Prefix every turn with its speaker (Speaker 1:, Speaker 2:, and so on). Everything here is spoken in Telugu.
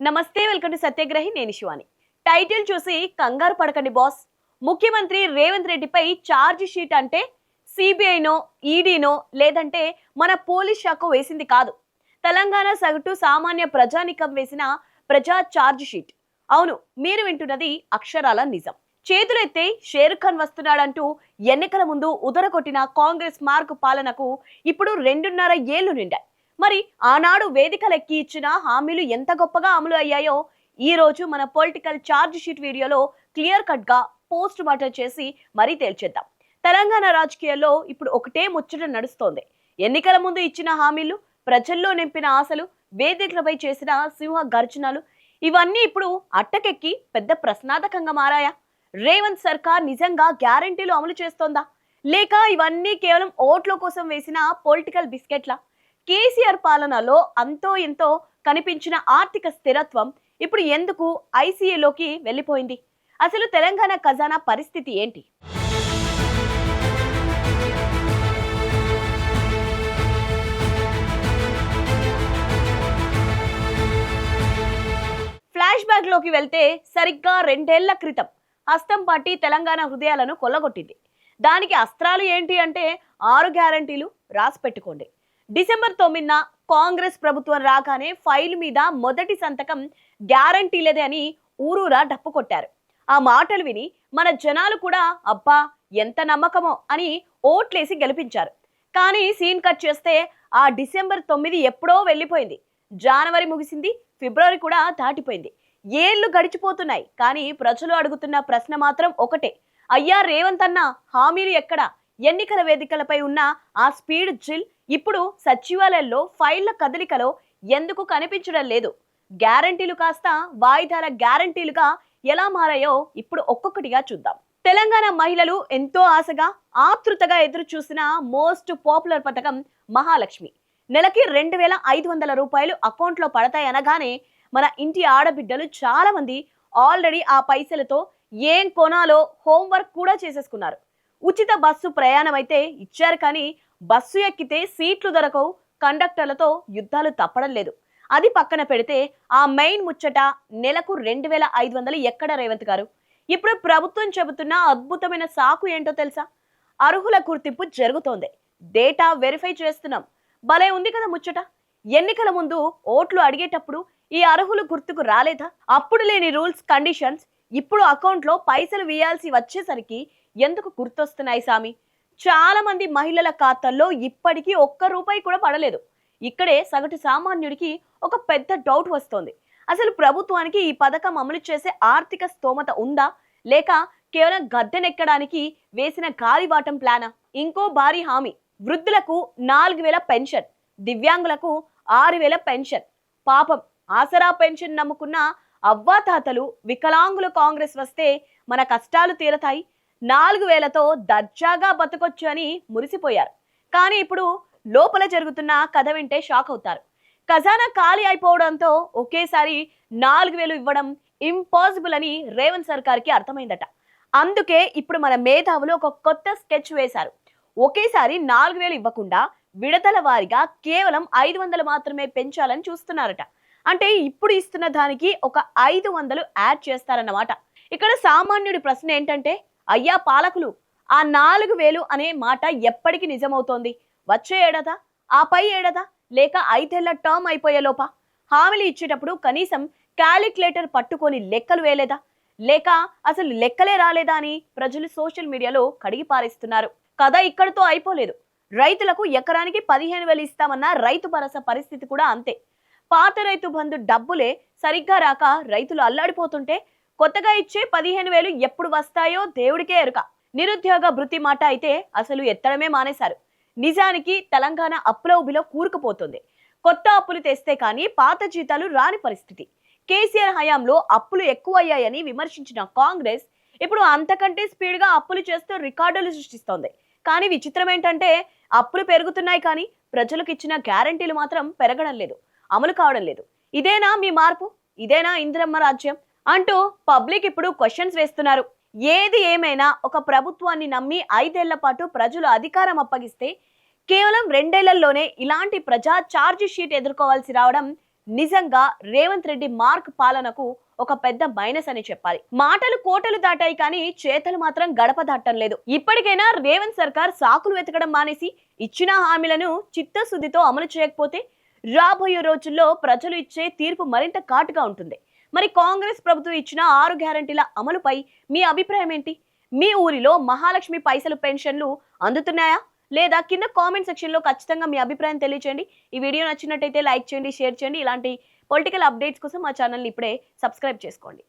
Speaker 1: నమస్తే, వెల్కమ్ టు సత్యగ్రహి. నేను శివాని. టైటిల్ చూసి కంగారు పడకండి బాస్. ముఖ్యమంత్రి రేవంత్ రెడ్డిపై ఛార్జ్ షీట్ అంటే సిబిఐనో ఈడీనో లేదంటే మన పోలీస్ శాఖ వేసింది కాదు. తెలంగాణ సగటు సామాన్య ప్రజానికం వేసిన ప్రజా ఛార్జ్ షీట్. అవును, మీరు వింటున్నది అక్షరాల నిజం. చేతులెత్తే షేర్ ఖాన్ వస్తున్నాడంటూ ఎన్నికల ముందు ఉదరకొట్టిన కాంగ్రెస్ మార్కు పాలనకు ఇప్పుడు 2.5 ఏళ్లు నిండాయి. మరి ఆనాడు వేదికలెక్కి ఇచ్చిన హామీలు ఎంత గొప్పగా అమలు అయ్యాయో ఈ రోజు మన పొలిటికల్ ఛార్జ్ షీట్ వీడియోలో క్లియర్ కట్ గా పోస్ట్ మార్టం చేసి మరీ తేల్చేద్దాం. తెలంగాణ రాజకీయాల్లో ఇప్పుడు ఒకటే ముచ్చట నడుస్తోంది. ఎన్నికల ముందు ఇచ్చిన హామీలు, ప్రజల్లో నింపిన ఆశలు, వేదికలపై చేసిన సింహ గర్జనలు ఇవన్నీ ఇప్పుడు అట్టకెక్కి పెద్ద ప్రశ్నార్థకంగా మారాయా? రేవంత్ సర్కార్ నిజంగా గ్యారంటీలు అమలు చేస్తోందా, లేక ఇవన్నీ కేవలం ఓట్ల కోసం వేసిన పొలిటికల్ బిస్కెట్లా? కేసీఆర్ పాలనలో అంతో ఎంతో కనిపించిన ఆర్థిక స్థిరత్వం ఇప్పుడు ఎందుకు ఐసీఏలోకి వెళ్ళిపోయింది? అసలు తెలంగాణ ఖజానా పరిస్థితి ఏంటి? ఫ్లాష్ బ్యాక్ లోకి వెళ్తే సరిగ్గా 2 ఏళ్ల క్రితం హస్తం పార్టీ తెలంగాణ హృదయాలను కొల్లగొట్టింది. దానికి అస్త్రాలు ఏంటి అంటే 6 గ్యారంటీలు రాసి పెట్టుకోండి. డిసెంబర్ 9న కాంగ్రెస్ ప్రభుత్వం రాగానే ఫైల్ మీద మొదటి సంతకం గ్యారంటీలేదే అని ఊరూరా డప్పు కొట్టారు. ఆ మాటలు విని మన జనాలు కూడా అబ్బా ఎంత నమ్మకమో అని ఓట్లేసి గెలిపించారు. కానీ సీన్ కట్ చేస్తే ఆ డిసెంబర్ 9 ఎప్పుడో వెళ్ళిపోయింది. జనవరి ముగిసింది, ఫిబ్రవరి కూడా దాటిపోయింది. ఏళ్లు గడిచిపోతున్నాయి. కానీ ప్రజలు అడుగుతున్న ప్రశ్న మాత్రం ఒకటే, అయ్యా రేవంత్ అన్న, హామీలు ఎక్కడా? ఎన్నికల వేదికలపై ఉన్న ఆ స్పీడ్ జిల్ ఇప్పుడు సచివాలయంలో ఫైళ్ల కదలికలో ఎందుకు కనిపించడం లేదు? గ్యారంటీలు కాస్త వాయిదాల గ్యారంటీలుగా ఎలా మారాయో ఇప్పుడు ఒక్కొక్కటిగా చూద్దాం. తెలంగాణ మహిళలు ఎంతో ఆశగా ఆతృతగా ఎదురు చూసిన మోస్ట్ పాపులర్ పథకం మహాలక్ష్మి. నెలకి 2,500 రూపాయలు అకౌంట్లో పడతాయనగానే మన ఇంటి ఆడబిడ్డలు చాలా మంది ఆల్రెడీ ఆ పైసలతో ఏం కొనాలో హోంవర్క్ కూడా చేసేసుకున్నారు. ఉచిత బస్సు ప్రయాణం అయితే ఇచ్చారు, కానీ బస్సు ఎక్కితే సీట్లు దొరకవు, కండక్టర్లతో యుద్ధాలు తప్పడం లేదు. అది పక్కన పెడితే ఆ మెయిన్ ముచ్చట నెలకు 2,500 ఎక్కడ రేవంత్ గారు? ఇప్పుడు ప్రభుత్వం చెబుతున్న అద్భుతమైన సాకు ఏంటో తెలుసా? అర్హుల గుర్తింపు జరుగుతోంది, డేటా వెరిఫై చేస్తున్నాం. భలే ఉంది కదా ముచ్చట. ఎన్నికల ముందు ఓట్లు అడిగేటప్పుడు ఈ అర్హులు గుర్తుకు రాలేదా? అప్పుడు లేని రూల్స్ కండిషన్స్ ఇప్పుడు అకౌంట్లో పైసలు వేయాల్సి వచ్చేసరికి ఎందుకు గుర్తొస్తున్నాయి సామి? చాలా మంది మహిళల ఖాతాల్లో ఇప్పటికీ ₹1 కూడా పడలేదు. ఇక్కడే సగటు సామాన్యుడికి ఒక పెద్ద డౌట్ వస్తోంది. అసలు ప్రభుత్వానికి ఈ పథకం అమలు చేసే ఆర్థిక స్తోమత ఉందా, లేక కేవలం గద్దెనెక్కడానికి వేసిన గాలివాటం ప్లానా? ఇంకో భారీ హామీ, వృద్ధులకు 4,000 పెన్షన్, దివ్యాంగులకు 6,000 పెన్షన్. పాపం ఆసరా పెన్షన్ నమ్ముకున్న అవ్వాతాతలు, వికలాంగులు కాంగ్రెస్ వస్తే మన కష్టాలు తీరతాయి, 4,000తో దర్జాగా బతకొచ్చు అని మురిసిపోయారు. కానీ ఇప్పుడు లోపల జరుగుతున్న కథ వింటే షాక్ అవుతారు. ఖజానా ఖాళీ అయిపోవడంతో ఒకేసారి 4,000 ఇవ్వడం ఇంపాసిబుల్ అని రేవంత్ సర్కార్కి అర్థమైందట. అందుకే ఇప్పుడు మన మేధావులు ఒక కొత్త స్కెచ్ వేశారు. ఒకేసారి 4,000 ఇవ్వకుండా విడతల వారీగా కేవలం 500 మాత్రమే పెంచాలని చూస్తున్నారట. అంటే ఇప్పుడు ఇస్తున్న దానికి ఒక 500 యాడ్ చేస్తారన్నమాట. ఇక్కడ సామాన్యుడి ప్రశ్న ఏంటంటే, అయ్యా పాలకులు, ఆ 4,000 అనే మాట ఎప్పటికి నిజమవుతోంది? వచ్చే ఏడాదా, ఆ పై ఏడాదా, లేక 5 ఏళ్ల టర్మ్ అయిపోయే లోపా? హామీలు ఇచ్చేటప్పుడు కనీసం క్యాలిక్యులేటర్ పట్టుకొని లెక్కలు వేయలేదా, లేక అసలు లెక్కలే రాలేదా అని ప్రజలు సోషల్ మీడియాలో కడిగి పారేస్తున్నారు. కథ ఇక్కడితో అయిపోలేదు. రైతులకు ఎకరానికి 15,000 ఇస్తామన్న రైతు భరోసా పరిస్థితి కూడా అంతే. పాత రైతు బంధు డబ్బులే సరిగ్గా రాక రైతులు అల్లాడిపోతుంటే కొత్తగా ఇచ్చే 15,000 ఎప్పుడు వస్తాయో దేవుడికే ఎరుక. నిరుద్యోగ భృతి మాట అయితే అసలు ఎత్తడమే మానేశారు. నిజానికి తెలంగాణ అప్పుల ఊబిలో కూరుకుపోతుంది. కొత్త అప్పులు తెస్తే కానీ పాత జీతాలు రాని పరిస్థితి. కేసీఆర్ హయాంలో అప్పులు ఎక్కువయ్యాయని విమర్శించిన కాంగ్రెస్ ఇప్పుడు అంతకంటే స్పీడ్గా అప్పులు చేస్తూ రికార్డులు సృష్టిస్తోంది. కానీ విచిత్రం ఏంటంటే, అప్పులు పెరుగుతున్నాయి కానీ ప్రజలకు ఇచ్చిన గ్యారంటీలు మాత్రం పెరగడం లేదు, అమలు కావడం లేదు. ఇదేనా మీ మార్పు? ఇదేనా ఇందిరమ్మ రాజ్యం అంటూ పబ్లిక్ ఇప్పుడు క్వశ్చన్స్ వేస్తున్నారు. ఏది ఏమైనా ఒక ప్రభుత్వాన్ని నమ్మి 5 ఏళ్ల పాటు ప్రజలు అధికారం అప్పగిస్తే కేవలం 2 ఏళ్లలోనే ఇలాంటి ప్రజా ఛార్జ్ షీట్ ఎదుర్కోవాల్సి రావడం నిజంగా రేవంత్ రెడ్డి మార్క్ పాలనకు ఒక పెద్ద మైనస్ అని చెప్పాలి. మాటలు కోటలు దాటాయి కానీ చేతలు మాత్రం గడప దాటం లేదు. ఇప్పటికైనా రేవంత్ సర్కార్ సాకులు వెతకడం మానేసి ఇచ్చిన హామీలను చిత్తశుద్ధితో అమలు చేయకపోతే రాబోయే రోజుల్లో ప్రజలు ఇచ్చే తీర్పు మరింత ఘాటుగా ఉంటుంది. మరి కాంగ్రెస్ ప్రభుత్వం ఇచ్చిన 6 గ్యారంటీల అమలుపై మీ అభిప్రాయం ఏంటి? మీ ఊరిలో మహాలక్ష్మి పైసలు పెన్షన్లు అందుతున్నాయా లేదా? కింద కామెంట్ సెక్షన్ లో ఖచ్చితంగా మీ అభిప్రాయం తెలియచేయండి. ఈ వీడియో నచ్చినట్టయితే లైక్ చేయండి, షేర్ చేయండి. ఇలాంటి పొలిటికల్ అప్డేట్స్ కోసం మా ఛానల్ని ఇప్పుడే సబ్స్క్రైబ్ చేసుకోండి.